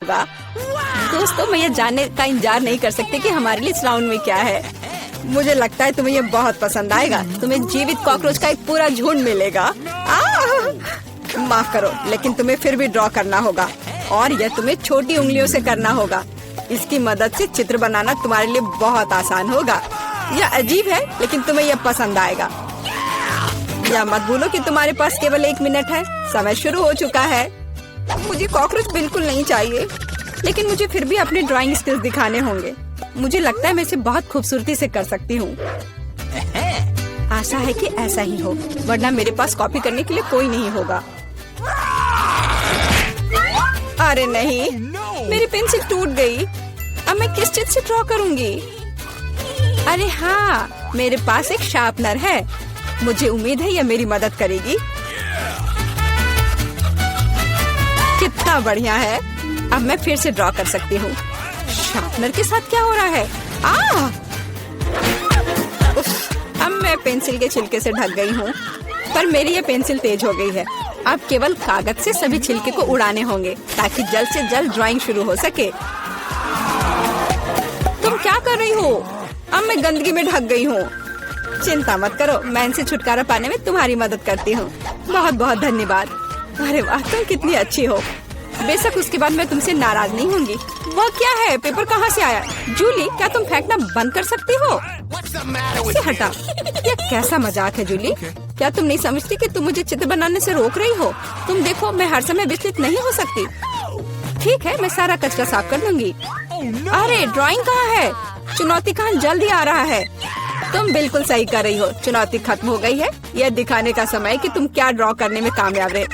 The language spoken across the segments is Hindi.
दोस्तों, मैं ये जानने का इंतजार नहीं कर सकती कि हमारे लिए इस राउंड में क्या है। मुझे लगता है तुम्हें ये बहुत पसंद आएगा। तुम्हें जीवित कॉकरोच का एक पूरा झुंड मिलेगा। माफ करो, लेकिन तुम्हें फिर भी ड्रॉ करना होगा और यह तुम्हें छोटी उंगलियों से करना होगा। इसकी मदद से चित्र बनाना तुम्हारे लिए बहुत आसान होगा। यह अजीब है, लेकिन तुम्हें यह पसंद आएगा। या मत भूलो कि तुम्हारे पास केवल 1 मिनट है। समय शुरू हो चुका है। मुझे कॉकरोच बिल्कुल नहीं चाहिए, लेकिन मुझे फिर भी अपने ड्राइंग स्किल्स दिखाने होंगे। मुझे लगता है मैं इसे बहुत खूबसूरती से कर सकती हूँ। आशा है कि ऐसा ही हो, वरना मेरे पास कॉपी करने के लिए कोई नहीं होगा। अरे नहीं, मेरी पेंसिल टूट गई। अब मैं किस चीज से ड्रॉ करूंगी? अरे हाँ, मेरे पास एक शार्पनर है। मुझे उम्मीद है यह मेरी मदद करेगी। कितना बढ़िया है। अब मैं फिर से ड्रॉ कर सकती हूँ। शार्पनर के साथ क्या हो रहा है? अब मैं पेंसिल के छिलके से ढक गई हूँ, पर मेरी ये पेंसिल तेज हो गई है। अब केवल कागज से सभी छिलके को उड़ाने होंगे ताकि जल्द से जल्द ड्राइंग शुरू हो सके। तुम क्या कर रही हो? अब मैं गंदगी में ढक गई हूँ। चिंता मत करो, मैं इनसे छुटकारा पाने में तुम्हारी मदद करती हूँ। बहुत बहुत धन्यवाद। अरे वाह, तुम कितनी अच्छी हो। बेशक उसके बाद मैं तुमसे नाराज नहीं होंगी। वह क्या है? पेपर कहाँ से आया? जूली, क्या तुम फेंकना बंद कर सकती हो? इसे हटा। यह कैसा मजाक है जूली? क्या तुम नहीं समझती कि तुम मुझे चित्र बनाने से रोक रही हो? तुम देखो, मैं हर समय विचलित नहीं हो सकती। ठीक है, मैं सारा कचरा साफ कर दूंगी। अरे ड्राइंग कहाँ है? चुनौती कहाँ जल्दी आ रहा है। तुम बिल्कुल सही कर रही हो। चुनौती खत्म हो गई है। यह दिखाने का समय कि तुम क्या ड्रॉ करने में कामयाब रहे।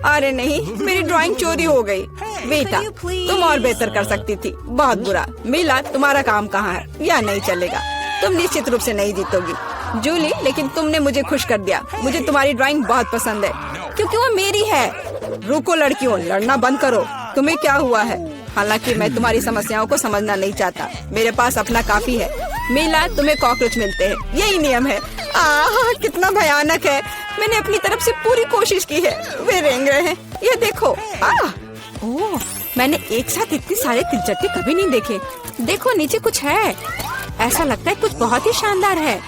अरे नहीं, मेरी ड्राइंग चोरी हो गई। बेटा, तुम और बेहतर कर सकती थी। बहुत बुरा। मीला, तुम्हारा काम कहाँ है? यह नहीं चलेगा। तुम निश्चित रूप से नहीं जीतोगी जूली, लेकिन तुमने मुझे खुश कर दिया। मुझे तुम्हारी ड्राइंग बहुत पसंद है क्योंकि वो मेरी है। रुको लड़कियों, लड़ना बंद करो। तुम्हें क्या हुआ है? हालांकि मैं तुम्हारी समस्याओं को समझना नहीं चाहता। मेरे पास अपना काफी है। मीला, तुम्हें कॉकरोच मिलते हैं, यही नियम है। कितना भयानक है। मैंने अपनी तरफ से पूरी कोशिश की है। वे रेंग रहे हैं। ये देखो। ओह, मैंने एक साथ इतने सारे तिलचट्टे कभी नहीं देखे। देखो, नीचे कुछ है। ऐसा लगता है कुछ बहुत ही शानदार है।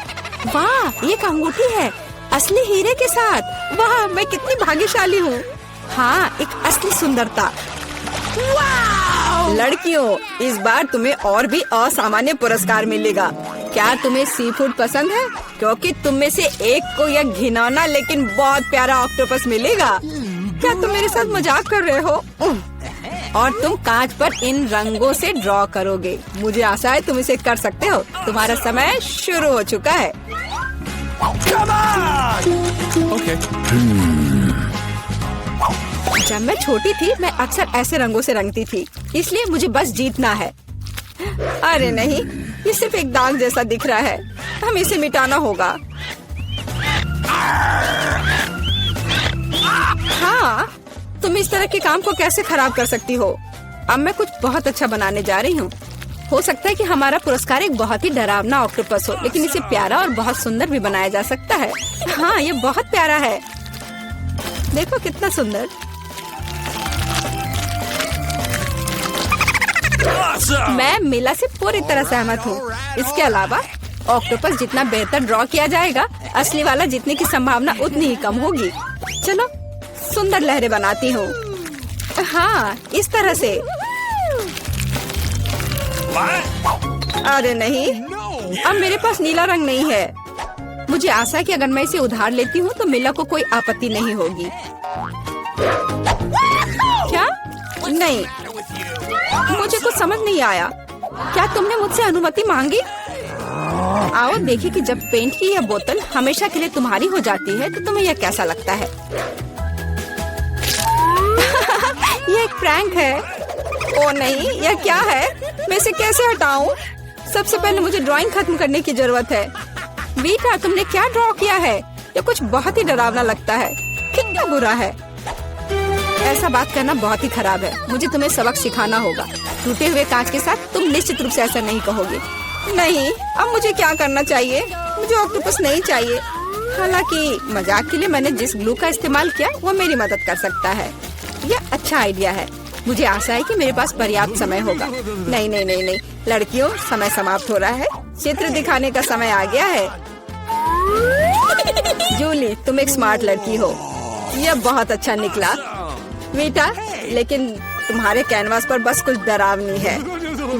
वाह, ये एक अंगूठी है, असली हीरे के साथ। वाह, मैं कितनी भाग्यशाली हूँ। हाँ, एक असली सुंदरता। लड़कियों, इस बार तुम्हें और भी असामान्य पुरस्कार मिलेगा। क्या तुम्हें सी फूड पसंद है? क्योंकि तुम में से एक को यह घिनौना लेकिन बहुत प्यारा ऑक्टोपस मिलेगा। क्या तुम मेरे साथ मजाक कर रहे हो? और तुम कांच पर इन रंगों से ड्रॉ करोगे। मुझे आशा है तुम इसे कर सकते हो। तुम्हारा समय शुरू हो चुका है। जब मैं छोटी थी, मैं अक्सर ऐसे रंगों से रंगती थी, इसलिए मुझे बस जीतना है। अरे नहीं, ये सिर्फ एक दाग जैसा दिख रहा है। हमें इसे मिटाना होगा। हाँ, तुम इस तरह के काम को कैसे खराब कर सकती हो? अब मैं कुछ बहुत अच्छा बनाने जा रही हूँ। हो सकता है कि हमारा पुरस्कार एक बहुत ही डरावना ऑक्टोपस हो, लेकिन इसे प्यारा और बहुत सुंदर भी बनाया जा सकता है। हाँ, ये बहुत प्यारा है। देखो कितना सुंदर। मैं मीला से पूरी तरह सहमत हूँ। इसके अलावा ऑक्टोपस जितना बेहतर ड्रॉ किया जाएगा, असली वाला जीतने की संभावना उतनी ही कम होगी। चलो सुंदर लहरें बनाती हूँ। हाँ, इस तरह से। अरे नहीं, अब मेरे पास नीला रंग नहीं है। मुझे आशा है कि अगर मैं इसे उधार लेती हूँ तो मीला को कोई आपत्ति नहीं होगी। क्या? नहीं, मुझे कुछ समझ नहीं आया। क्या तुमने मुझसे अनुमति मांगी? आओ देखिए कि जब पेंट की यह बोतल हमेशा के लिए तुम्हारी हो जाती है तो तुम्हें यह कैसा लगता है। यह एक प्रैंक है। ओ नहीं, यह क्या है? मैं इसे कैसे हटाऊं? सबसे पहले मुझे ड्राइंग खत्म करने की जरूरत है। वीटा, तुमने क्या ड्रॉ किया है? यह कुछ बहुत ही डरावना लगता है। कितना बुरा है। ऐसा बात करना बहुत ही खराब है। मुझे तुम्हें सबक सिखाना होगा। टूटे हुए कांच के साथ तुम निश्चित रूप से ऐसा नहीं कहोगे। नहीं, अब मुझे क्या करना चाहिए? मुझे ऑक्टोपस नहीं चाहिए। हालांकि मजाक के लिए मैंने जिस ग्लू का इस्तेमाल किया वो मेरी मदद कर सकता है। यह अच्छा आइडिया है। मुझे आशा है कि मेरे पास पर्याप्त समय होगा। नहीं नहीं नहीं नहीं लड़कियों, समय समाप्त हो रहा है। चित्र दिखाने का समय आ गया है। जूली, तुम एक स्मार्ट लड़की हो। यह बहुत अच्छा निकला बेटा, लेकिन तुम्हारे कैनवास पर बस कुछ डरावनी है।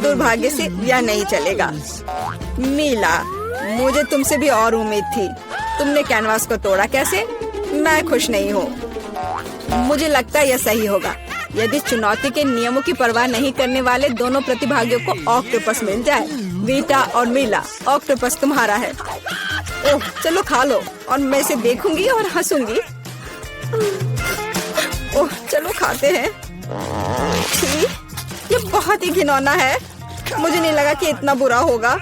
दुर्भाग्य से यह नहीं चलेगा। मीला, मुझे तुमसे भी और उम्मीद थी। तुमने कैनवास को तोड़ा कैसे? मैं खुश नहीं हूँ। मुझे लगता है यह सही होगा यदि चुनौती के नियमों की परवाह नहीं करने वाले दोनों प्रतिभागियों को ऑक्टोपस मिल जाए। वीटा और मीला, ऑक्टोपस तुम्हारा है। ओह, चलो खा लो और मैं इसे देखूंगी और हंसूंगी। ओह, चलो खाते हैं। छी, ये बहुत ही घिनौना है। मुझे नहीं लगा कि इतना बुरा होगा।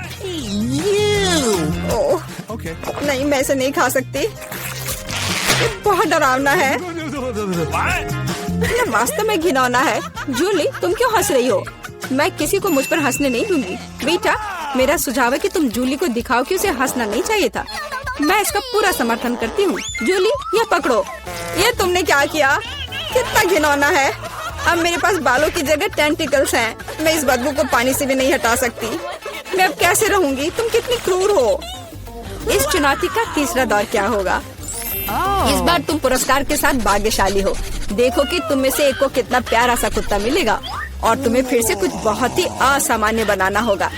ओह, नहीं, मैं इसे नहीं खा सकती। ये बहुत डरावना है। ये वास्तव में घिनौना है। जूली, तुम क्यों हंस रही हो? मैं किसी को मुझ पर हंसने नहीं दूंगी। बेटा, मेरा सुझाव है कि तुम जूली को दिखाओ कि उसे हंसना नहीं चाहिए था। मैं इसका पूरा समर्थन करती हूँ। जूली, ये पकड़ो। ये तुमने क्या किया? कितना घिनौना है। अब मेरे पास बालों की जगह टेंटिकल्स हैं। मैं इस बदबू को पानी से भी नहीं हटा सकती। मैं अब कैसे रहूंगी? तुम कितनी क्रूर हो। इस चुनौती का तीसरा दौर क्या होगा? इस बार तुम पुरस्कार के साथ भाग्यशाली हो। देखो कि तुम में से एक को कितना प्यारा सा कुत्ता मिलेगा और तुम्हें फिर से कुछ बहुत ही असामान्य बनाना होगा।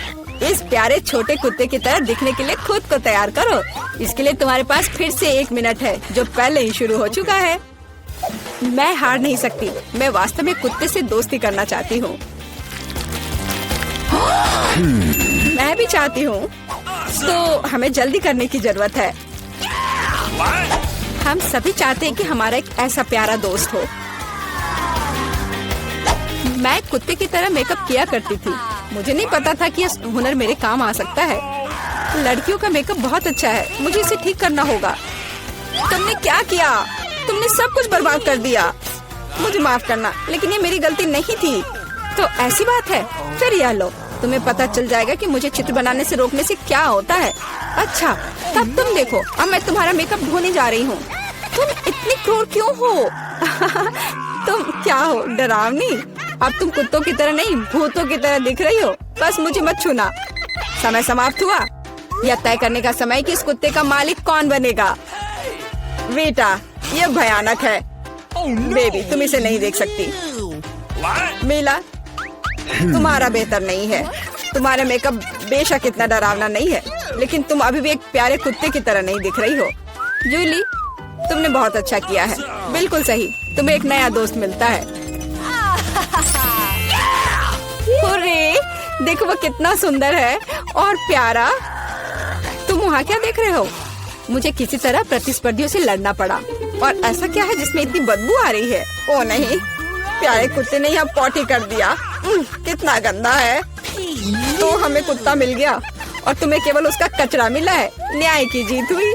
इस प्यारे छोटे कुत्ते की तरह दिखने के लिए खुद को तैयार करो। इसके लिए तुम्हारे पास फिर से 1 मिनट है, जो पहले ही शुरू हो चुका है। मैं हार नहीं सकती। मैं वास्तव में कुत्ते से दोस्ती करना चाहती हूँ। मैं भी चाहती हूँ। तो हमें जल्दी करने की जरूरत है। हम सभी चाहते हैं कि हमारा एक ऐसा प्यारा दोस्त हो। मैं कुत्ते की तरह मेकअप किया करती थी। मुझे नहीं पता था कि यह हुनर मेरे काम आ सकता है। लड़कियों का मेकअप बहुत अच्छा है। मुझे इसे ठीक करना होगा। तुमने क्या किया? तुमने सब कुछ बर्बाद कर दिया। मुझे माफ करना, लेकिन ये मेरी गलती नहीं थी। तो ऐसी बात है, फिर यह लो। तुम्हें पता चल जाएगा कि मुझे चित्र बनाने से रोकने से क्या होता है। अच्छा, तब तुम देखो। अब मैं तुम्हारा मेकअप धोने जा रही हूँ। तुम इतनी क्रूर क्यों हो? तुम क्या हो, डरावनी? अब तुम कुत्तों की तरह नहीं, भूतों की तरह दिख रही हो। बस मुझे मत छूना। समय समाप्त हुआ। यह तय करने का समय कि इस कुत्ते का मालिक कौन बनेगा। बेटा, यह भयानक है। बेबी, तुम इसे नहीं देख सकती। मीला, तुम्हारा बेहतर नहीं है। तुम्हारा मेकअप बेशक इतना डरावना नहीं है, लेकिन तुम अभी भी एक प्यारे कुत्ते की तरह नहीं दिख रही हो। जूली, तुमने बहुत अच्छा किया है। बिल्कुल सही, तुम्हें एक नया दोस्त मिलता है। अरे, देखो वो कितना सुंदर है और प्यारा। तुम वहाँ क्या देख रहे हो? मुझे किसी तरह प्रतिस्पर्धियों से लड़ना पड़ा। और ऐसा क्या है जिसमें इतनी बदबू आ रही है? ओ नहीं, प्यारे कुत्ते ने यहाँ पॉटी कर दिया। कितना गंदा है। तो हमें कुत्ता मिल गया और तुम्हें केवल उसका कचरा मिला है। न्याय की जीत हुई।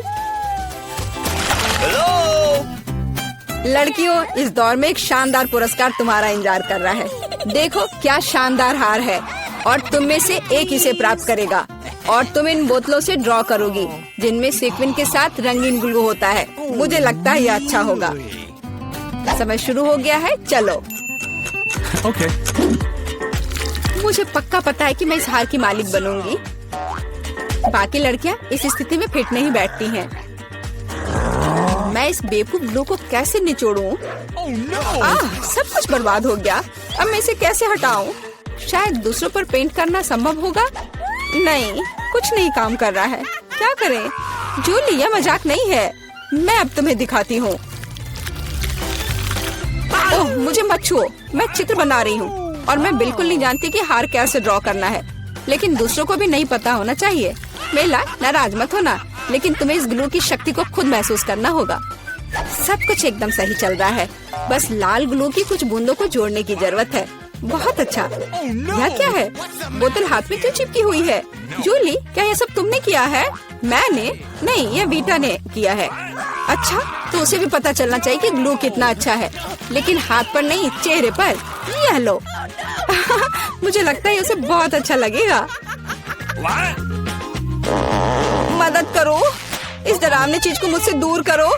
लड़कियों, इस दौर में एक शानदार पुरस्कार तुम्हारा इंतजार कर रहा है। देखो क्या शानदार हार है और तुम में से एक इसे प्राप्त करेगा। और तुम इन बोतलों से ड्रॉ करोगी जिनमें सीक्वेंस के साथ रंगीन ग्लू होता है। मुझे लगता है यह अच्छा होगा। समय शुरू हो गया है, चलो। Okay. मुझे पक्का पता है कि मैं इस हार की मालिक बनूंगी। बाकी लड़कियां इस स्थिति में फिट नहीं बैठती हैं। मैं इस बेवकूफ ग्लू को कैसे निचोड़ूं? सब कुछ बर्बाद हो गया। अब मैं इसे कैसे हटाऊं? शायद दूसरों पर पेंट करना संभव होगा। नहीं, कुछ नहीं काम कर रहा है। क्या करें? जूली, यह मजाक नहीं है। मैं अब तुम्हें दिखाती हूँ। ओह, मुझे मत छुओ। मैं चित्र बना रही हूँ और मैं बिल्कुल नहीं जानती कि हार कैसे ड्रॉ करना है। लेकिन दूसरों को भी नहीं पता होना चाहिए। मेला, नाराज मत होना, लेकिन तुम्हें इस ग्लू की शक्ति को खुद महसूस करना होगा। सब कुछ एकदम सही चल रहा है। बस लाल ग्लू की कुछ बूंदों को जोड़ने की जरूरत है। बहुत अच्छा। यह क्या है? बोतल हाथ में क्यों चिपकी हुई है? जूली, क्या यह सब तुमने किया है? मैंने नहीं, यह वीटा ने किया है। अच्छा, तो उसे भी पता चलना चाहिए कि ग्लू कितना अच्छा है, लेकिन हाथ पर नहीं, चेहरे पर। यह लो। मुझे लगता है उसे बहुत अच्छा लगेगा। मदद करो, इस डरावनी चीज को मुझसे दूर करो।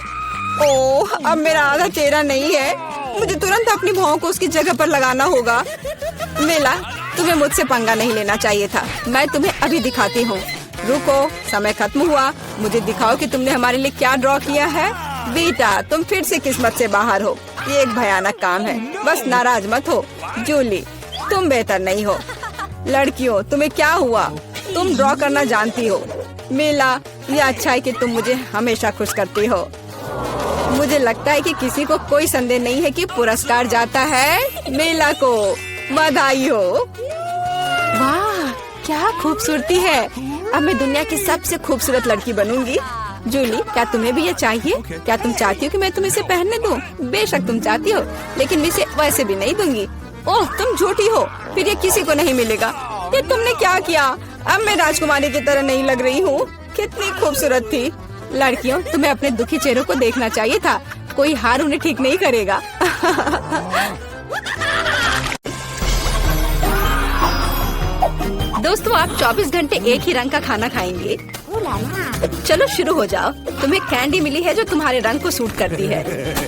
ओह, अब मेरा आधा चेहरा नहीं है। मुझे तुरंत अपनी भौं को उसकी जगह पर लगाना होगा। मेला, तुम्हें मुझसे पंगा नहीं लेना चाहिए था। मैं तुम्हें अभी दिखाती हूँ। रुको, समय खत्म हुआ। मुझे दिखाओ कि तुमने हमारे लिए क्या ड्रॉ किया है। बेटा, तुम फिर से किस्मत से बाहर हो। ये एक भयानक काम है। बस नाराज मत हो। जूली, तुम बेहतर नहीं हो। लड़कियों, तुम्हें क्या हुआ? तुम ड्रॉ करना जानती हो। मेला, ये अच्छा है कि तुम मुझे हमेशा खुश करती हो। मुझे लगता है कि किसी को कोई संदेह नहीं है कि पुरस्कार जाता है मेला को। बधाई हो। वाह, क्या खूबसूरती है। अब मैं दुनिया की सबसे खूबसूरत लड़की बनूंगी। जूली, क्या तुम्हें भी ये चाहिए? क्या तुम चाहती हो कि मैं तुम्हें इसे पहनने दूं? बेशक तुम चाहती हो, लेकिन मैं इसे वैसे भी नहीं दूंगी। ओह, तुम झूठी हो। फिर ये किसी को नहीं मिलेगा। ये तुमने क्या किया? अब मैं राजकुमारी की तरह नहीं लग रही हूँ। कितनी खूबसूरत थी। लड़कियों, तुम्हें अपने दुखी चेहरों को देखना चाहिए था। कोई हार उन्हें ठीक नहीं करेगा। दोस्तों, आप 24 घंटे एक ही रंग का खाना खाएंगे। चलो शुरू हो जाओ। तुम्हें कैंडी मिली है जो तुम्हारे रंग को सूट करती है।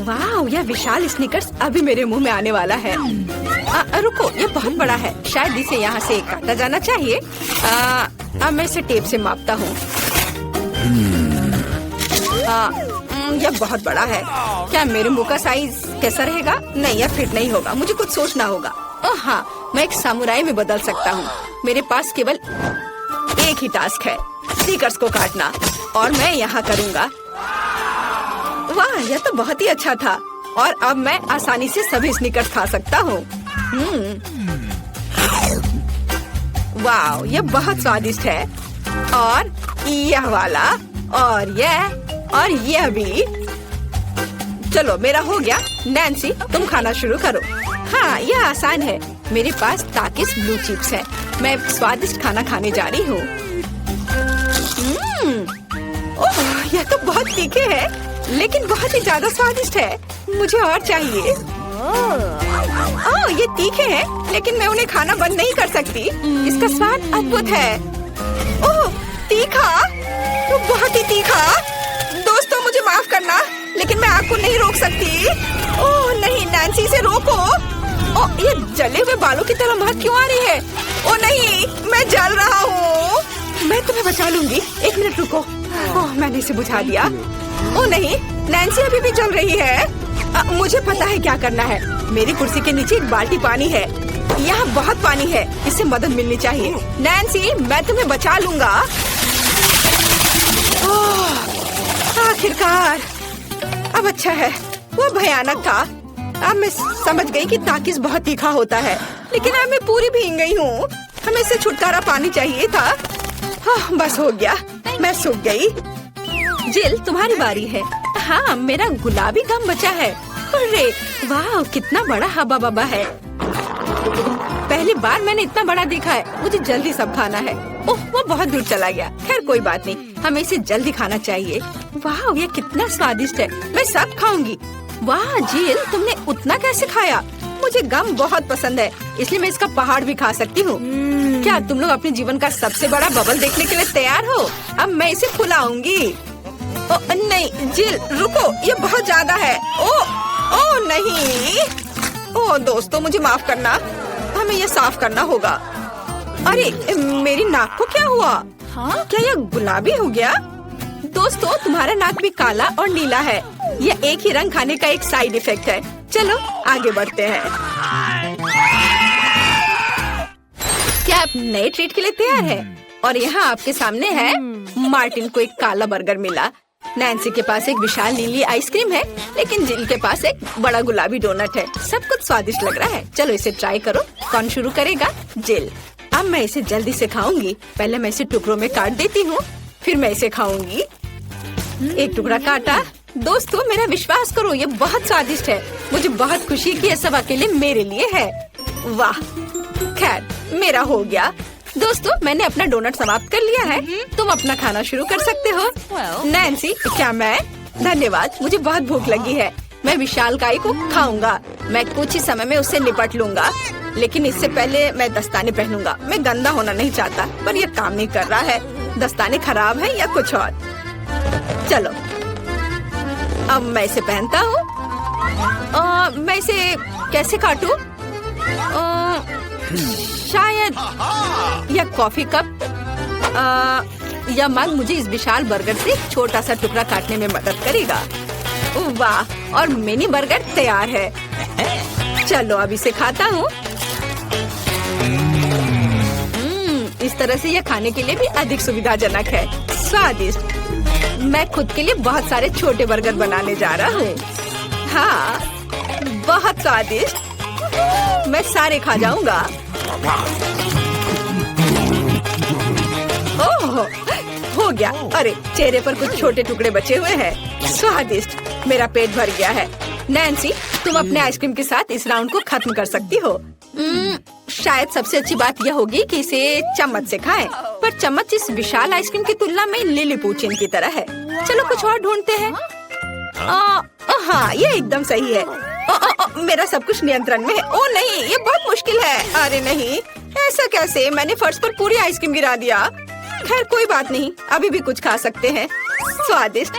वाह, यह विशाल स्निकर्स अभी मेरे मुंह में आने वाला है। रुको, ये बहुत बड़ा है। शायद इसे यहाँ से काटा जाना चाहिए। अब मैं इसे टेप से मापता हूँ। यह बहुत बड़ा है। क्या मेरे मुंह का साइज कैसा रहेगा? नहीं, यह फिट नहीं होगा। मुझे कुछ सोचना होगा। ओह हाँ, मैं एक सामुराई में बदल सकता हूँ। मेरे पास केवल एक ही टास्क है, स्नीकर्स को काटना, और मैं यहाँ करूँगा। वाह, यह तो बहुत ही अच्छा था। और अब मैं आसानी से सभी स्नीकर्स खा सकता हूँ। वाह, यह बहुत स्वादिष्ट है। और यह वाला, और यह भी। चलो, मेरा हो गया। नैन्सी, तुम खाना शुरू करो। हाँ, यह आसान है। मेरे पास ताकिस ब्लू चिप्स है। मैं एक स्वादिष्ट खाना खाने जा रही हूँ। ओह, यह तो बहुत तीखे है, लेकिन बहुत ही ज्यादा स्वादिष्ट है। मुझे और चाहिए। ओह, ये तीखे हैं, लेकिन मैं उन्हें खाना बंद नहीं कर सकती। इसका स्वाद अद्भुत है। ओह, तीखा, तो बहुत ही तीखा। दोस्तों, मुझे माफ करना, लेकिन मैं आग को नहीं रोक सकती। ओह नहीं, नैन्सी, इसे रोको। ओह, ये जले हुए बालों की तरह महक क्यों आ रही है? ओह नहीं, मैं जल रहा हूँ। मैं तुम्हें बचा लूंगी। एक मिनट रुको। ओह, मैंने इसे बुझा दिया। ओह नहीं, नैन्सी अभी भी जल रही है। मुझे पता है क्या करना है। मेरी कुर्सी के नीचे एक बाल्टी पानी है। यहाँ बहुत पानी है। इससे मदद मिलनी चाहिए। नैन्सी, मैं तुम्हें बचा लूंगा। आखिरकार, अब अच्छा है। वो भयानक था। अब मैं समझ गई कि ताकिस बहुत तीखा होता है, लेकिन अब मैं पूरी भीग गई हूँ। हमें इससे छुटकारा पानी चाहिए था। बस हो गया, मैं सूख गई। जिल, तुम्हारी बारी है। हाँ, मेरा गुलाबी गम बचा है। अरे वाह, कितना बड़ा हब्बा बब्बा है। पहली बार मैंने इतना बड़ा देखा है। मुझे जल्दी सब खाना है। ओह, वो बहुत दूर चला गया। खैर कोई बात नहीं, हमें इसे जल्दी खाना चाहिए। वाह, ये कितना स्वादिष्ट है। मैं सब खाऊंगी। वाह जिल, तुमने उतना कैसे खाया? मुझे गम बहुत पसंद है, इसलिए मैं इसका पहाड़ भी खा सकती हूँ। क्या तुम लोग अपने जीवन का सबसे बड़ा बबल देखने के लिए तैयार हो? अब मैं इसे फुलाऊंगी। नहीं जिल, रुको, ये बहुत ज्यादा है। ओ नहीं। ओ दोस्तों, मुझे माफ करना, हमें ये साफ करना होगा। अरे मेरी नाक को क्या हुआ? हाँ, क्या यह गुलाबी हो गया? दोस्तों, तुम्हारा नाक भी काला और नीला है। यह एक ही रंग खाने का एक साइड इफेक्ट है। चलो आगे बढ़ते हैं। क्या आप नए ट्रीट के लिए तैयार हैं? और यहाँ आपके सामने है। मार्टिन को एक काला बर्गर मिला। नैन्सी के पास एक विशाल नीली आइसक्रीम है, लेकिन जिल के पास एक बड़ा गुलाबी डोनट है। सब कुछ स्वादिष्ट लग रहा है। चलो इसे ट्राई करो। कौन शुरू करेगा? जिल। अब मैं इसे जल्दी से खाऊंगी। पहले मैं इसे टुकड़ों में काट देती हूँ, फिर मैं इसे खाऊंगी। एक टुकड़ा काटा। दोस्तों, मेरा विश्वास करो, ये बहुत स्वादिष्ट है। मुझे बहुत खुशी कि ये सब अकेले मेरे लिए है। वाह, खैर मेरा हो गया। दोस्तों, मैंने अपना डोनट समाप्त कर लिया है। तुम अपना खाना शुरू कर सकते हो। नैन्सी, क्या मैं? धन्यवाद, मुझे बहुत भूख लगी है। मैं विशालकाय को खाऊंगा। मैं कुछ ही समय में उससे निपट लूंगा, लेकिन इससे पहले मैं दस्ताने पहनूंगा। मैं गंदा होना नहीं चाहता, पर यह काम नहीं कर रहा है। दस्ताने खराब है या कुछ और। चलो अब मैं इसे पहनता हूँ। मैं इसे कैसे काटूं? शायद यह कॉफी कप या मग मुझे इस विशाल बर्गर से एक छोटा सा टुकड़ा काटने में मदद करेगा। वाह, और मिनी बर्गर तैयार है। चलो अब इसे खाता हूँ। इस तरह से यह खाने के लिए भी अधिक सुविधाजनक है। स्वादिष्ट। मैं खुद के लिए बहुत सारे छोटे बर्गर बनाने जा रहा हूँ। हाँ, बहुत स्वादिष्ट। मैं सारे खा जाऊंगा। ओह, हो गया। अरे, चेहरे पर कुछ छोटे टुकड़े बचे हुए हैं। स्वादिष्ट। मेरा पेट भर गया है। नैन्सी, तुम अपने आइसक्रीम के साथ इस राउंड को खत्म कर सकती हो। शायद सबसे अच्छी बात यह होगी कि इसे चम्मच से खाएं। पर चम्मच इस विशाल आइसक्रीम की तुलना में लिलीपुचिन की तरह है। चलो कुछ और ढूंढते हैं। हाँ, ये एकदम सही है। मेरा सब कुछ नियंत्रण में है। ओ नहीं, ये बहुत मुश्किल है। अरे नहीं, ऐसा कैसे? मैंने फर्श पर पूरी आइसक्रीम गिरा दिया। खैर कोई बात नहीं, अभी भी कुछ खा सकते हैं। स्वादिष्ट।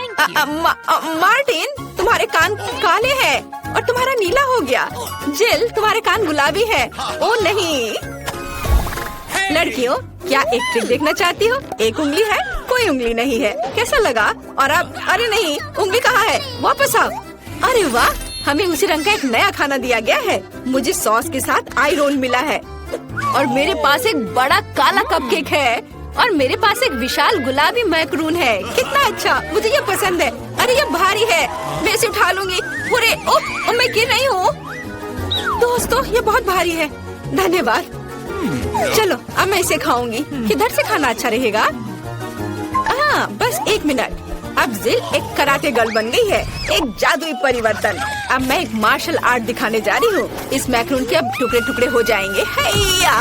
मार्टिन, तुम्हारे कान काले हैं और तुम्हारा नीला हो गया। जिल, तुम्हारे कान गुलाबी है। ओ नहीं। लड़कियों, क्या एक ट्रिक देखना चाहती हो? एक उंगली है, कोई उंगली नहीं है। कैसा लगा? और अब अरे नहीं, उंगली कहाँ है? वापस आओ। अरे वाह, हमें उसी रंग का एक नया खाना दिया गया है। मुझे सॉस के साथ आई रोल मिला है और मेरे पास एक बड़ा काला कपकेक है और मेरे पास एक विशाल गुलाबी मैक्रून है। कितना अच्छा, मुझे ये पसंद है। अरे ये भारी है, मैं इसे उठा लूंगी। पूरे ओह, मैं गिर रही हूँ। दोस्तों, ये बहुत भारी है। धन्यवाद। चलो अब मैं इसे खाऊंगी। किधर से खाना अच्छा रहेगा? हाँ, बस एक मिनट। अब जिल एक कराटे गर्ल बन गई है। एक जादुई परिवर्तन। अब मैं एक मार्शल आर्ट दिखाने जा रही हूँ। इस मैक्रून के अब टुकड़े टुकड़े हो जाएंगे। हैया,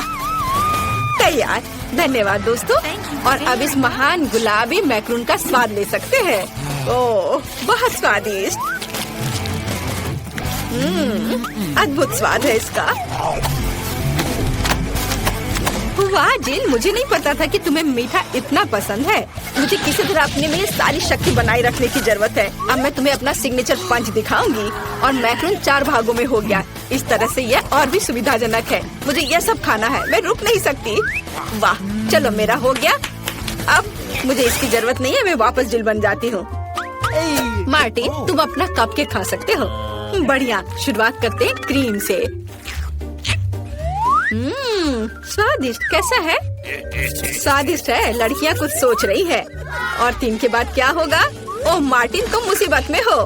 तैयार। धन्यवाद दोस्तों। और अब इस महान गुलाबी मैक्रून का स्वाद ले सकते हैं। ओह, बहुत स्वादिष्ट। अद्भुत स्वाद है इसका। वाह जिल, मुझे नहीं पता था कि तुम्हें मीठा इतना पसंद है। मुझे किसी तरह अपने में सारी शक्ति बनाए रखने की जरूरत है। अब मैं तुम्हें अपना सिग्नेचर पंच दिखाऊंगी। और मैक्रून 4 भागों में हो गया। इस तरह से यह और भी सुविधाजनक है। मुझे यह सब खाना है, मैं रुक नहीं सकती। वाह, चलो मेरा हो गया। अब मुझे इसकी जरूरत नहीं है, मैं वापस जिल बन जाती हूँ। मार्टिन, तुम अपना कपकेक खा सकते हो। बढ़िया, शुरुआत करते हैं क्रीम से। स्वादिष्ट। कैसा है? स्वादिष्ट है। लड़कियाँ कुछ सोच रही है। और 3 के बाद क्या होगा? ओह मार्टिन, तुम मुसीबत में हो।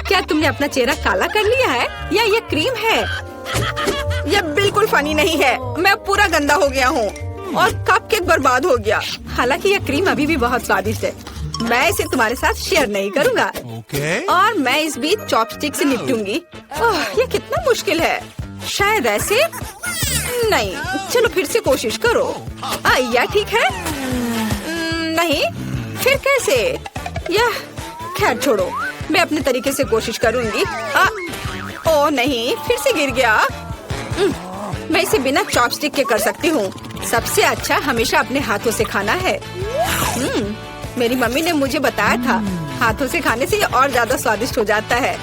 क्या तुमने अपना चेहरा काला कर लिया है या ये क्रीम है? यह बिल्कुल फनी नहीं है। मैं पूरा गंदा हो गया हूँ और कपकेक बर्बाद हो गया। हालांकि यह क्रीम अभी भी बहुत स्वादिष्ट है। मैं इसे तुम्हारे साथ शेयर नहीं करूँगा। और मैं इस बीच चॉपस्टिक से निपटूंगी। ओह, ये कितना मुश्किल है। शायद ऐसे नहीं। चलो फिर से कोशिश करो। यह ठीक है? नहीं, फिर कैसे? यह खैर छोड़ो, मैं अपने तरीके से कोशिश करूंगी। ओह नहीं, फिर से गिर गया। मैं इसे बिना चॉपस्टिक के कर सकती हूँ। सबसे अच्छा हमेशा अपने हाथों से खाना है। मेरी मम्मी ने मुझे बताया था, हाथों से खाने से ये और ज्यादा स्वादिष्ट हो जाता है।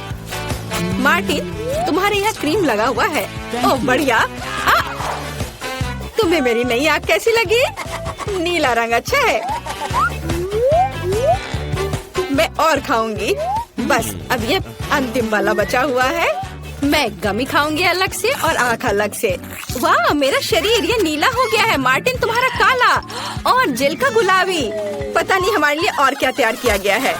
मार्टिन, तुम्हारे यहाँ क्रीम लगा हुआ है। ओह बढ़िया। तुम्हें मेरी नई आँख कैसी लगी? नीला रंग अच्छा है। मैं और खाऊंगी। बस अब ये अंतिम वाला बचा हुआ है। मैं गमी खाऊंगी अलग से और आँख अलग से। वाह, मेरा शरीर ये नीला हो गया है। मार्टिन, तुम्हारा काला और जिल का गुलाबी। पता नहीं हमारे लिए और क्या तैयार किया गया है।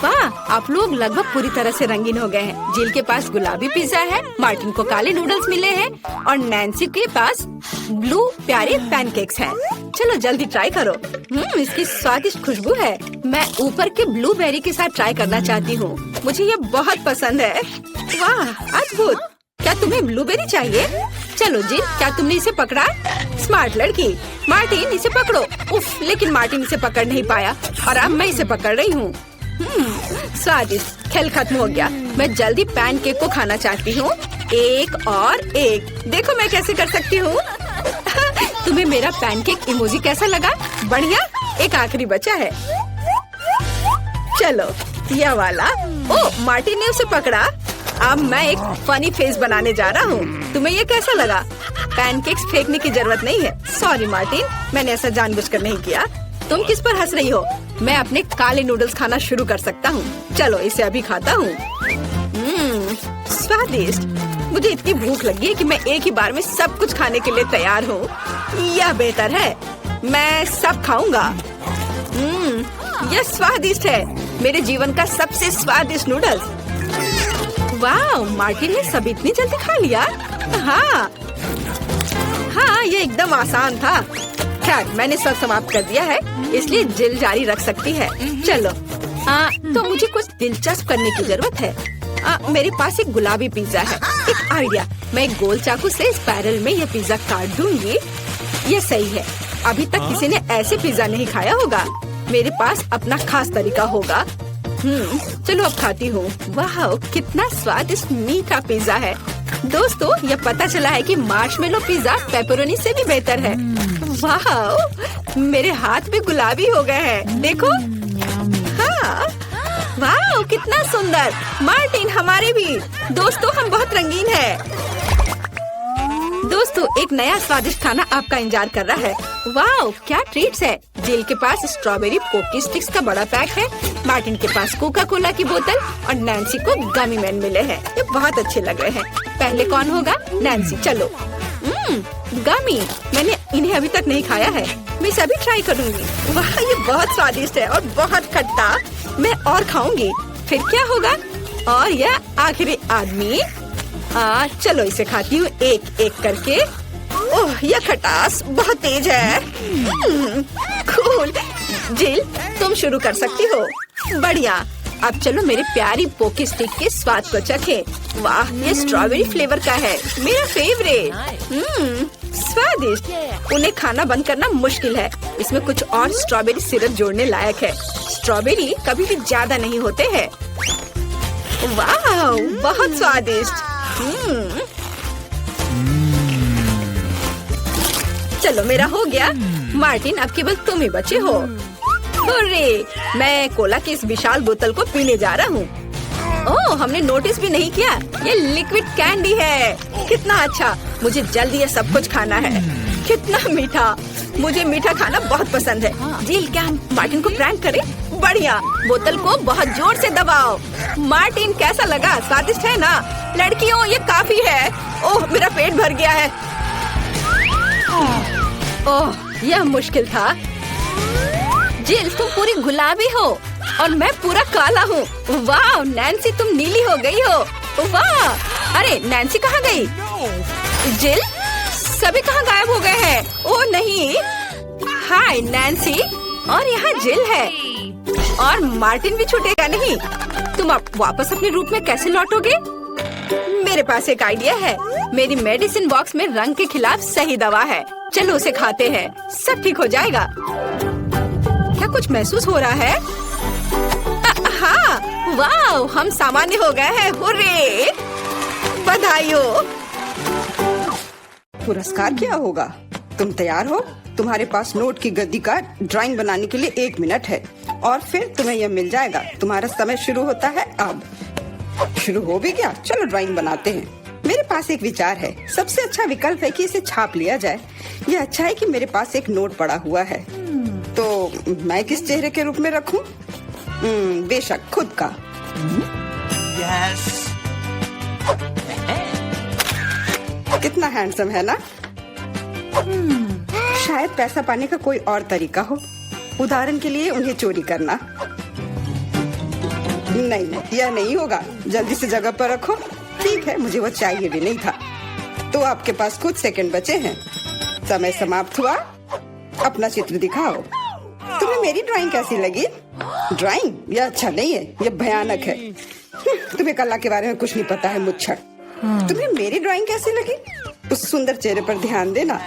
वाह, आप लोग लगभग पूरी तरह से रंगीन हो गए हैं। जिल के पास गुलाबी पिज्जा है, मार्टिन को काले नूडल्स मिले हैं और नैन्सी के पास ब्लू प्यारे पैनकेक्स हैं। चलो जल्दी ट्राई करो। इसकी स्वादिष्ट खुशबू है। मैं ऊपर के ब्लूबेरी के साथ ट्राई करना चाहती हूँ। मुझे ये बहुत पसंद है। वाह, अद्भुत। क्या तुम्हें ब्लूबेरी चाहिए? चलो जिल, क्या तुमने इसे पकड़ा? स्मार्ट लड़की। मार्टिन, इसे पकड़ो। उफ, लेकिन मार्टिन इसे पकड़ नहीं पाया और अब मैं इसे पकड़ रही हूँ। स्वादिष्ट। खेल खत्म हो गया। मैं जल्दी पैनकेक को खाना चाहती हूँ। एक और एक। देखो मैं कैसे कर सकती हूँ। तुम्हें मेरा पैनकेक इमोजी कैसा लगा? बढ़िया। एक आखिरी बचा है। चलो यह वाला। ओ, मार्टिन ने उसे पकड़ा। अब मैं एक फनी फेस बनाने जा रहा हूँ। तुम्हें ये कैसा लगा? पैनकेक्स फेंकने की जरूरत नहीं है। सॉरी मार्टिन, मैंने ऐसा जानबूझकर नहीं किया। तुम किस पर हंस रही हो? मैं अपने काले नूडल्स खाना शुरू कर सकता हूँ। चलो इसे अभी खाता हूँ। स्वादिष्ट। मुझे इतनी भूख लगी है कि मैं एक ही बार में सब कुछ खाने के लिए तैयार हूँ। यह बेहतर है, मैं सब खाऊंगा। यह स्वादिष्ट है, मेरे जीवन का सबसे स्वादिष्ट नूडल्स। वाह, मार्टिन ने सब इतनी जल्दी खा लिया। हाँ, ये एकदम आसान था। खैर, मैंने सब समाप्त कर दिया है, इसलिए जिल जारी रख सकती है। चलो, तो मुझे कुछ दिलचस्प करने की जरूरत है। मेरे पास एक गुलाबी पिज्जा है। एक आइडिया, मैं एक गोल चाकू से स्पाइरल में यह पिज्जा काट दूंगी। ये सही है। अभी तक किसी ने ऐसे पिज्जा नहीं खाया होगा। मेरे पास अपना खास तरीका होगा। चलो अब खाती हूँ। वाह, कितना स्वादिष्ट मीठा पिज्जा है। दोस्तों, यह पता चला है कि मार्शमेलो पिज्जा पेपरोनी से भी बेहतर है। वाह, मेरे हाथ भी गुलाबी हो गए हैं। देखो। हाँ, वाह, कितना सुंदर। मार्टिन, हमारे भी। दोस्तों, हम बहुत रंगीन हैं। दोस्तों, एक नया स्वादिष्ट खाना आपका इंतजार कर रहा है। वाह, क्या ट्रीट्स है। जिल के पास स्ट्रॉबेरी पोकी स्टिक्स का बड़ा पैक है। मार्टिन के पास कोका कोला की बोतल और नैन्सी को गमी मैन मिले हैं। ये बहुत अच्छे लग रहे हैं। पहले कौन होगा? नैन्सी। चलो। गमी, मैंने इन्हें अभी तक नहीं खाया है। मैं इसे अभी ट्राई करूंगी। वाह, ये बहुत स्वादिष्ट है और बहुत खट्टा। मैं और खाऊंगी। फिर क्या होगा? और यह आखिरी आदमी। चलो इसे खाती हूँ एक एक करके। ओह, यह खटास बहुत तेज है। कूल। जिल, तुम शुरू कर सकती हो। बढ़िया। अब चलो मेरे प्यारी पोकी स्टिक के स्वाद को चखें। वाह, ये स्ट्रॉबेरी फ्लेवर का है, मेरा फेवरेट। स्वादिष्ट। उन्हें खाना बंद करना मुश्किल है। इसमें कुछ और स्ट्रॉबेरी सिरप जोड़ने लायक है। स्ट्रॉबेरी कभी भी ज्यादा नहीं होते हैं। वाह, बहुत स्वादिष्ट। चलो, मेरा हो गया। मार्टिन, अब केवल तुम ही बचे हो। हुर्रे, मैं कोला की इस विशाल बोतल को पीने जा रहा हूँ। ओह, हमने नोटिस भी नहीं किया। ये लिक्विड कैंडी है। कितना अच्छा। मुझे जल्दी ये सब कुछ खाना है। कितना मीठा। मुझे मीठा खाना बहुत पसंद है। जिल, क्या हम मार्टिन को प्रैंक करें? बढ़िया। बोतल को बहुत जोर से दबाओ। मार्टिन, कैसा लगा? स्वादिष्ट है ना? लड़कियों, ये काफी है। ओह, मेरा पेट भर गया है। ओह, यह मुश्किल था। जिल, तुम पूरी गुलाबी हो और मैं पूरा काला हूँ। वाह, नैन्सी, तुम नीली हो गई हो। वाह, अरे नैन्सी कहाँ गई? जिल, सभी कहाँ गायब हो गए हैं? ओह नहीं। हाय नैन्सी, और यहाँ जिल है और मार्टिन भी छूटेगा नहीं। तुम अब वापस अपने रूप में कैसे लौटोगे? मेरे पास एक आइडिया है। मेरी मेडिसिन बॉक्स में रंग के खिलाफ सही दवा है। चलो उसे खाते हैं, सब ठीक हो जाएगा। क्या कुछ महसूस हो रहा है? हाँ, वाह, हम सामान्य हो गए हैं। हुर्रे, बधाई हो। पुरस्कार क्या होगा? तुम तैयार हो? तुम्हारे पास नोट की गद्दी का ड्राइंग बनाने के लिए 1 मिनट है और फिर तुम्हें यह मिल जाएगा। तुम्हारा समय शुरू होता है अब। शुरू हो भी गया। चलो ड्राइंग बनाते हैं। मेरे पास एक विचार है। सबसे अच्छा विकल्प है कि इसे छाप लिया जाए। यह अच्छा है कि मेरे पास एक नोट पड़ा हुआ है। तो मैं किस चेहरे के रूप में रखूं? बेशक खुद का। Yes. कितना हैंडसम है ना? शायद पैसा पाने का कोई और तरीका हो। उदाहरण के लिए उन्हें चोरी करना। नहीं, यह नहीं होगा। जल्दी से जगह पर रखो। ठीक है, मुझे वो चाहिए भी नहीं था। तो आपके पास कुछ सेकंड बचे हैं। समय समाप्त हुआ। अपना चित्र दिखाओ। तुम्हें मेरी ड्राइंग कैसी लगी? ड्राइंग? यह अच्छा नहीं है, यह भयानक है। तुम्हें कला के बारे में कुछ नहीं पता है, मुच्छर। तुम्हें मेरी ड्राइंग कैसी लगी? उस सुंदर चेहरे पर ध्यान देना।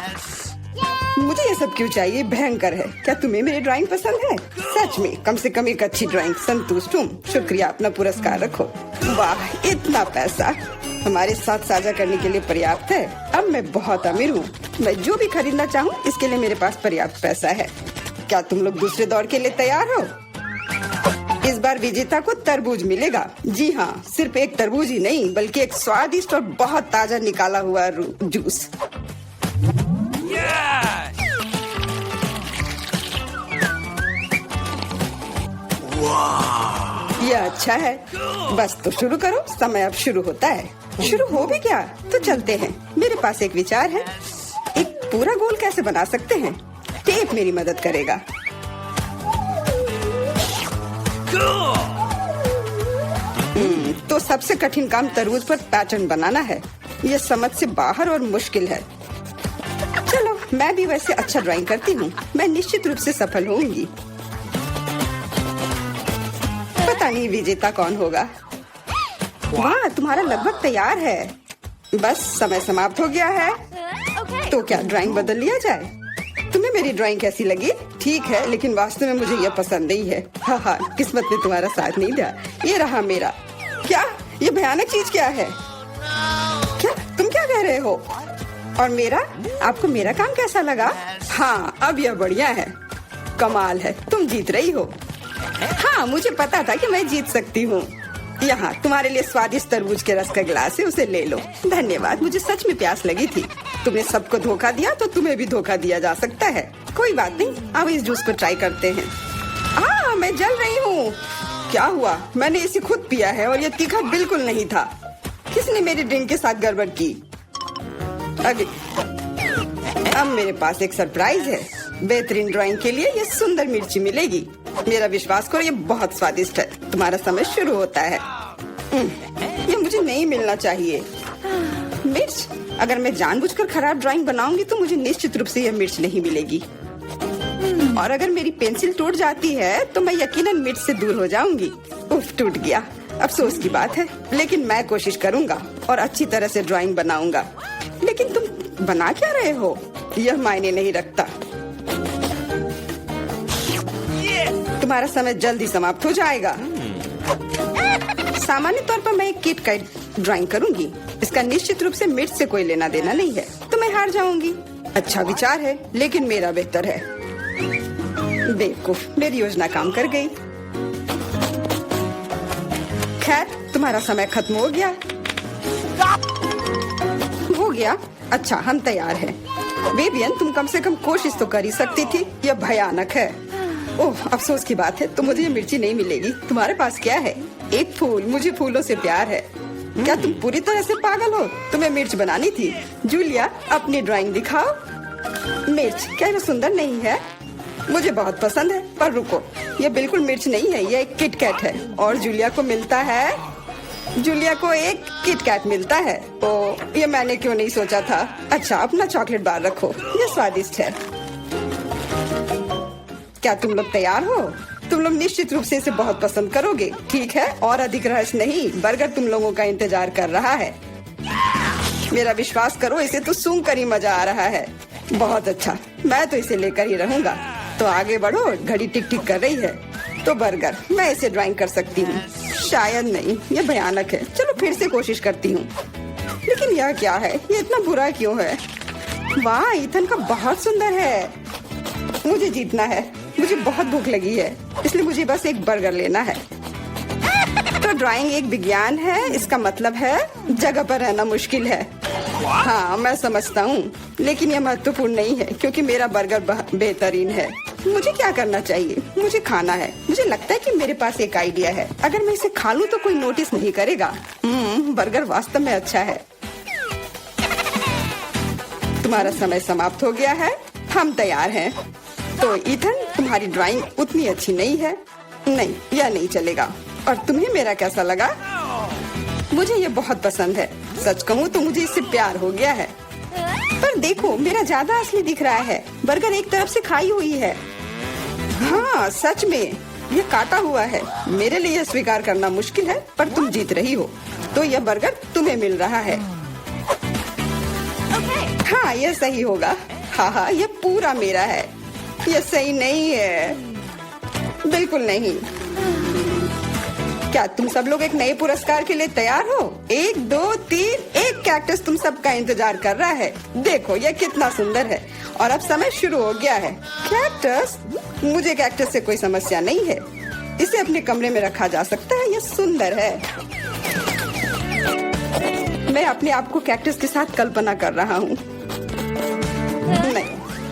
मुझे ये सब क्यों चाहिए? भयंकर है। क्या तुम्हें मेरी ड्राइंग पसंद है? सच में, कम से कम एक अच्छी ड्राइंग। संतुष्ट हूँ। शुक्रिया, अपना पुरस्कार रखो। वाह, इतना पैसा हमारे साथ साझा करने के लिए पर्याप्त है। अब मैं बहुत अमीर हूँ। मैं जो भी खरीदना चाहूँ इसके लिए मेरे पास पर्याप्त पैसा है। क्या तुम लोग दूसरे दौर के लिए तैयार हो? इस बार विजेता को तरबूज मिलेगा। जी हाँ, सिर्फ एक तरबूज ही नहीं बल्कि एक स्वादिष्ट और बहुत ताजा निकाला हुआ जूस। यह अच्छा है। बस तो शुरू करो, समय अब शुरू होता है। शुरू हो भी क्या, तो चलते हैं। मेरे पास एक विचार है। एक पूरा गोल कैसे बना सकते हैं? टेप मेरी मदद करेगा। तो सबसे कठिन काम तरबूज पर पैटर्न बनाना है। यह समझ से बाहर और मुश्किल है। चलो, मैं भी वैसे अच्छा ड्राइंग करती हूँ। मैं निश्चित रूप से सफल होंगी। पता नहीं विजेता कौन होगा। वाह, तुम्हारा लगभग तैयार है। बस समय समाप्त हो गया है। तो क्या ड्राइंग बदल लिया जाए? तुम्हें मेरी ड्राइंग कैसी लगी? ठीक है, लेकिन वास्तव में मुझे यह पसंद नहीं है। हाँ, किस्मत ने तुम्हारा साथ नहीं दिया। ये रहा मेरा। क्या ये भयानक चीज क्या है? क्या तुम क्या कह रहे हो? और मेरा? आपको मेरा काम कैसा लगा? हाँ, अब यह बढ़िया है। कमाल है, तुम जीत रही हो। हाँ, मुझे पता था कि मैं जीत सकती हूँ। यहाँ तुम्हारे लिए स्वादिष्ट तरबूज के रस का गिलास है, उसे ले लो। धन्यवाद, मुझे सच में प्यास लगी थी। तुमने सबको धोखा दिया तो तुम्हें भी धोखा दिया जा सकता है। कोई बात नहीं, अब इस जूस को ट्राई करते हैं। मैं जल रही हूँ। क्या हुआ? मैंने इसे खुद पिया है और यह तीखा बिल्कुल नहीं था। किसने मेरे ड्रिंक के साथ गड़बड़ की? अब मेरे पास एक सरप्राइज है। बेहतरीन ड्राइंग के लिए ये सुंदर मिर्ची मिलेगी। मेरा विश्वास करो, ये बहुत स्वादिष्ट है। तुम्हारा समय शुरू होता है। ये मुझे नहीं मिलना चाहिए। मिर्च? अगर मैं जानबूझकर खराब ड्राइंग बनाऊंगी तो मुझे निश्चित रूप से यह मिर्च नहीं मिलेगी। और अगर मेरी पेंसिल टूट जाती है तो मैं यकीनन मिर्च से दूर हो जाऊंगी। उफ, टूट गया। अफसोस की बात है, लेकिन मैं कोशिश करूंगा और अच्छी तरह से ड्राइंग बनाऊंगा। लेकिन तुम बना क्या रहे हो? यह मायने नहीं रखता। तुम्हारा समय जल्दी समाप्त हो जाएगा। सामान्य तौर पर मैं एक किट का ड्राइंग करूंगी। इसका निश्चित रूप से मिर्च से कोई लेना देना नहीं है, तो मैं हार जाऊंगी। अच्छा विचार है, लेकिन मेरा बेहतर है। बेवकूफ, मेरी योजना काम कर गई। खैर, तुम्हारा समय खत्म हो गया। हो गया? अच्छा, हम तैयार हैं। बेबियन, तुम कम से कम कोशिश तो कर ही सकती थी। यह भयानक है। ओह, अफसोस की बात है, तो मुझे ये मिर्ची नहीं मिलेगी। तुम्हारे पास क्या है? एक फूल। मुझे फूलों से प्यार है। क्या तुम पूरी तरह से पागल हो? तुम्हें मिर्च बनानी थी। जूलिया, अपनी ड्राइंग दिखाओ। मिर्च? क्या यह सुंदर नहीं है? मुझे बहुत पसंद है, पर रुको, यह बिल्कुल मिर्च नहीं है, यह एक किटकैट है। और जूलिया को मिलता है, जूलिया को एक किटकैट मिलता है। ओह, ये मैंने क्यों नहीं सोचा था। अच्छा, अपना चॉकलेट बार रखो, यह स्वादिष्ट है। क्या तुम लोग तैयार हो? तुम लोग निश्चित रूप से इसे बहुत पसंद करोगे, ठीक है? और अधिक रहस्य नहीं, बर्गर तुम लोगों का इंतजार कर रहा है। मेरा विश्वास करो, इसे तो सूंघ कर ही मजा आ रहा है। बहुत अच्छा, मैं तो इसे लेकर ही रहूंगा। तो आगे बढ़ो, घड़ी टिक टिक कर रही है। तो बर्गर, मैं इसे ड्राइंग कर सकती हूँ। शायद नहीं, यह भयानक है। चलो फिर से कोशिश करती हूँ। लेकिन यह क्या है? ये इतना बुरा क्यों है? वाह, ईथन का बहुत सुंदर है। मुझे जीतना है। मुझे बहुत भूख लगी है, इसलिए मुझे बस एक बर्गर लेना है। तो ड्राइंग एक विज्ञान है, इसका मतलब है जगह पर रहना मुश्किल है। हाँ, मैं समझता हूँ, लेकिन यह महत्वपूर्ण नहीं है क्योंकि मेरा बर्गर बेहतरीन है। मुझे क्या करना चाहिए? मुझे खाना है। मुझे लगता है कि मेरे पास एक आइडिया है। अगर मैं इसे खा लूँ तो कोई नोटिस नहीं करेगा। बर्गर वास्तव में अच्छा है। तुम्हारा समय समाप्त हो गया है। हम तैयार हैं। तो ईथन, तुम्हारी ड्राइंग उतनी अच्छी नहीं है। नहीं, यह नहीं चलेगा। और तुम्हें मेरा कैसा लगा? मुझे ये बहुत पसंद है। सच कहूँ तो मुझे इससे प्यार हो गया है। पर देखो, मेरा ज्यादा असली दिख रहा है। बर्गर एक तरफ से खाई हुई है। हाँ, सच में यह काटा हुआ है। मेरे लिए यह स्वीकार करना मुश्किल है, पर तुम जीत रही हो। तो यह बर्गर तुम्हें मिल रहा है। हाँ, यह सही होगा। हाँ, यह पूरा मेरा है। यह सही नहीं है, बिल्कुल नहीं। क्या तुम सब लोग एक नए पुरस्कार के लिए तैयार हो? 1, 2, 3, एक कैक्टस तुम सबका इंतजार कर रहा है। देखो, यह कितना सुंदर है। और अब समय शुरू हो गया है। कैक्टस? मुझे कैक्टस से कोई समस्या नहीं है। इसे अपने कमरे में रखा जा सकता है। यह सुंदर है। मैं अपने आप को कैक्टस के साथ कल्पना कर रहा हूँ। नहीं,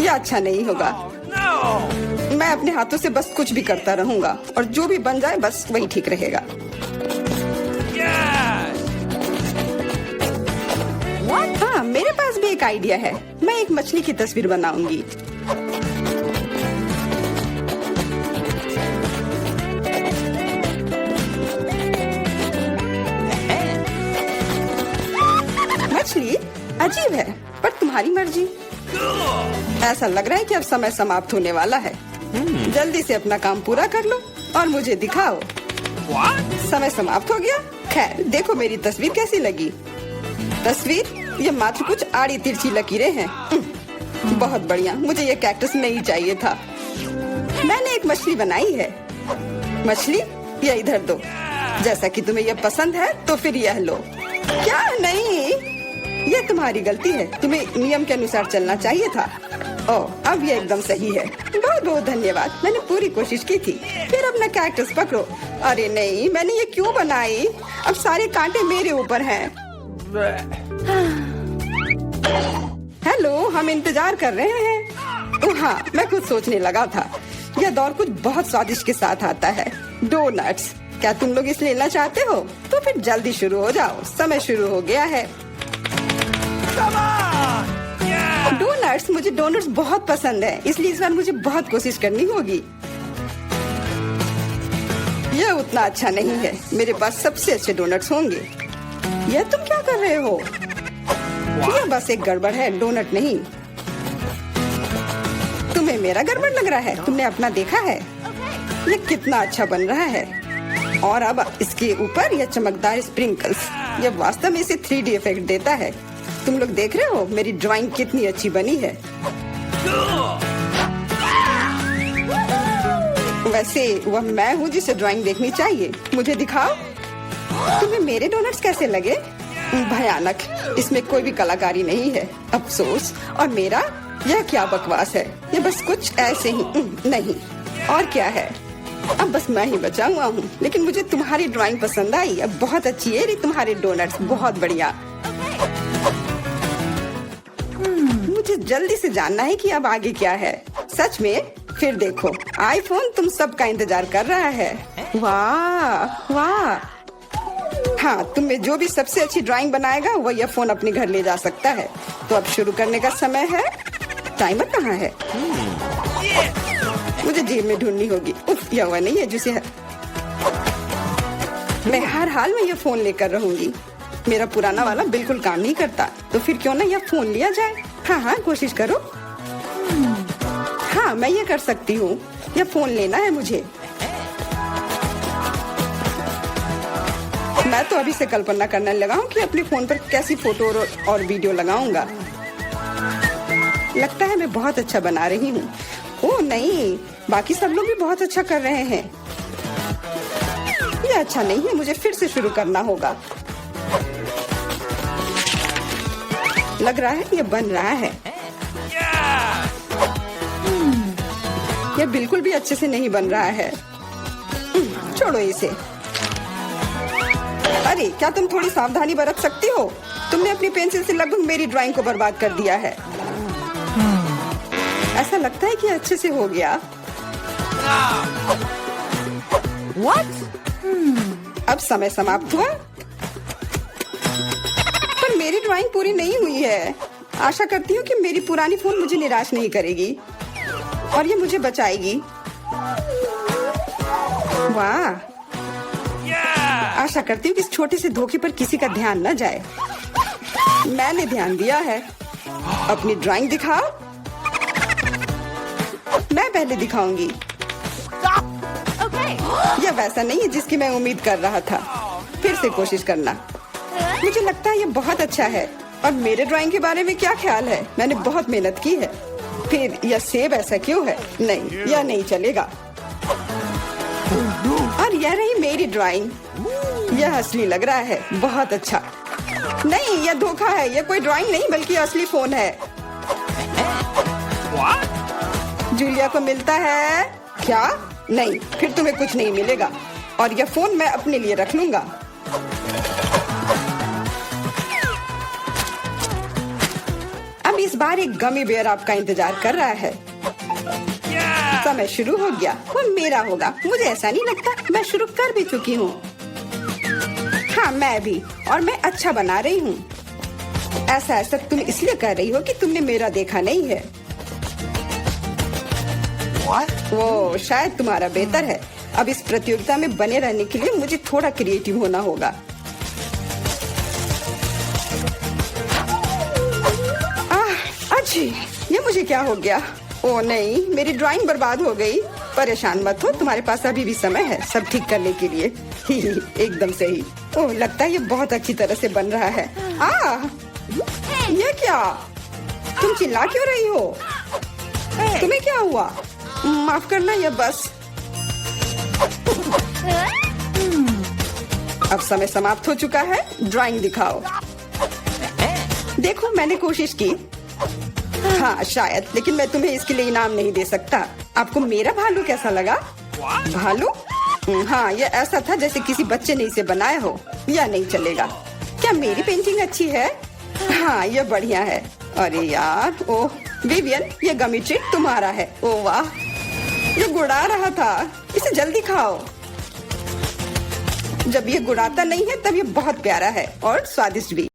यह अच्छा नहीं होगा। मैं अपने हाथों से बस कुछ भी करता रहूंगा और जो भी बन जाए बस वही ठीक रहेगा। हाँ, मेरे पास भी एक आइडिया है। मैं एक मछली की तस्वीर बनाऊंगी। मछली अजीब है, पर तुम्हारी मर्जी। ऐसा लग रहा है कि अब समय समाप्त होने वाला है। जल्दी से अपना काम पूरा कर लो और मुझे दिखाओ। समय समाप्त हो गया। खैर, देखो मेरी तस्वीर कैसी लगी। तस्वीर, ये मात्र कुछ आड़ी तिरछी लकीरें हैं। बहुत बढ़िया। मुझे ये कैक्टस नहीं चाहिए था। मैंने एक मछली बनाई है। मछली, ये इधर दो। जैसा कि तुम्हें यह पसंद है तो फिर यह लो। क्या नहीं, यह तुम्हारी गलती है। तुम्हें नियम के अनुसार चलना चाहिए था। ओह, अब यह एकदम सही है। बहुत बहुत धन्यवाद। मैंने पूरी कोशिश की थी। फिर अपना कैक्टस पकड़ो। अरे नहीं, मैंने ये क्यों बनाई? अब सारे कांटे मेरे ऊपर हैं। हेलो, हम इंतजार कर रहे हैं। ओह हाँ, मैं कुछ सोचने लगा था। यह दौर कुछ बहुत स्वादिष्ट के साथ आता है। डोनट्स। क्या तुम लोग इसे लेना चाहते हो? तो फिर जल्दी शुरू हो जाओ। समय शुरू हो गया है। डोनट्स, मुझे डोनट्स बहुत पसंद है, इसलिए इस बार मुझे बहुत कोशिश करनी होगी। यह उतना अच्छा नहीं है। मेरे पास सबसे अच्छे डोनट्स होंगे। यह तुम क्या कर रहे हो? यह बस एक गड़बड़ है, डोनट नहीं। तुम्हें मेरा गड़बड़ लग रहा है? तुमने अपना देखा है? यह कितना अच्छा बन रहा है। और अब इसके ऊपर यह चमकदार स्प्रिंकल्स, यह वास्तव में इसे 3D इफेक्ट देता है। तुम लोग देख रहे हो मेरी ड्राइंग कितनी अच्छी बनी है। वैसे वह मैं हूँ जिसे ड्राइंग देखनी चाहिए। मुझे दिखाओ। तुम्हें मेरे डोनट्स कैसे लगे? भयानक। इसमें कोई भी कलाकारी नहीं है। अफसोस। और मेरा, यह क्या बकवास है। ये बस कुछ ऐसे ही नहीं। और क्या है? अब बस मैं ही बचा हुआ हूँ। लेकिन मुझे तुम्हारी ड्राइंग पसंद आई। अब बहुत अच्छी है तुम्हारे डोनट्स। बहुत बढ़िया। मुझे जल्दी से जानना है कि अब आगे क्या है। सच में? फिर देखो, आईफोन तुम सबका इंतजार कर रहा है। वाह वाह। हाँ, तुम में जो भी सबसे अच्छी ड्राइंग बनाएगा वो यह फोन अपने घर ले जा सकता है। तो अब शुरू करने का समय है। टाइमर कहाँ है? मुझे जेब में ढूंढनी होगी। उफ, यह वह नहीं है जिसे मैं हर हाल में यह फोन लेकर रहूंगी। मेरा पुराना वाला बिल्कुल काम नहीं करता, तो फिर क्यों ना यह फोन लिया जाए। हाँ हाँ, कोशिश करो। हाँ, मैं ये कर सकती हूँ। यह फोन लेना है मुझे। मैं तो अभी से कल्पना करने लगा हूँ कि अपने फोन पर कैसी फोटो और वीडियो लगाऊंगा। लगता है मैं बहुत अच्छा बना रही हूँ। ओह नहीं, बाकी सब लोग भी बहुत अच्छा कर रहे हैं। ये अच्छा नहीं है, मुझे फिर से शुरू करना होगा। लग रहा है ये बन रहा है। ये बिल्कुल भी अच्छे से नहीं बन रहा है। छोड़ो इसे। अरे, क्या तुम थोड़ी सावधानी बरत सकती हो? तुमने अपनी पेंसिल से लगभग मेरी ड्राइंग को बर्बाद कर दिया है। ऐसा लगता है कि अच्छे से हो गया। What? अब समय समाप्त हुआ, पर मेरी ड्राइंग पूरी नहीं हुई है। आशा करती हूँ कि मेरी पुरानी फोन मुझे निराश नहीं करेगी और ये मुझे बचाएगी। वाह। आशा करती हूँ कि इस छोटे से धोखे पर किसी का ध्यान न जाए। मैंने ध्यान दिया है। अपनी ड्राइंग दिखाओ। मैं पहले दिखाऊंगी। यह वैसा नहीं है जिसकी मैं उम्मीद कर रहा था। फिर से कोशिश करना। मुझे लगता है यह बहुत अच्छा है। और मेरे ड्राइंग के बारे में क्या ख्याल है? मैंने बहुत मेहनत की है। फिर यह सेब ऐसा क्यों है? नहीं, यह नहीं चलेगा। और यह रही मेरी ड्राइंग। यह असली लग रहा है। बहुत अच्छा। नहीं, यह धोखा है। यह कोई ड्राइंग नहीं बल्कि असली फोन है। जूलिया को मिलता है क्या? नहीं, फिर तुम्हें कुछ नहीं मिलेगा और यह फोन मैं अपने लिए रख लूंगा। अब इस बार एक गमी बेयर आपका इंतजार कर रहा है। समय शुरू हो गया, वो मेरा होगा। मुझे ऐसा नहीं लगता, मैं शुरू कर भी चुकी हूँ। हाँ, मैं भी, और मैं अच्छा बना रही हूँ। ऐसा तुम इसलिए कर रही हो कि तुमने मेरा देखा नहीं है। वो शायद तुम्हारा बेहतर है। अब इस प्रतियोगिता में बने रहने के लिए मुझे थोड़ा क्रिएटिव होना होगा। अच्छी, ये मुझे क्या हो गया? ओ नहीं, मेरी ड्राइंग बर्बाद हो गई। परेशान मत हो, तुम्हारे पास अभी भी समय है सब ठीक करने के लिए। एकदम सही। ओह, लगता है ये बहुत अच्छी तरह से बन रहा है। ये क्या? तुम चिल्ला क्यों रही हो? तुम्हें क्या हुआ? माफ करना, ये बस। अब समय समाप्त हो चुका है। ड्राइंग दिखाओ। देखो, मैंने कोशिश की। हाँ शायद, लेकिन मैं तुम्हें इसके लिए इनाम नहीं दे सकता। आपको मेरा भालू कैसा लगा? भालू? हाँ, ये ऐसा था जैसे किसी बच्चे ने इसे बनाया हो। या नहीं चलेगा। क्या मेरी पेंटिंग अच्छी है? हाँ, ये बढ़िया है। अरे यार, ओह विवियन, ये गमी ट्रीट तुम्हारा है। ओह वाह, ये गुड़ा रहा था। इसे जल्दी खाओ। जब ये गुड़ाता नहीं है तब ये बहुत प्यारा है और स्वादिष्ट भी।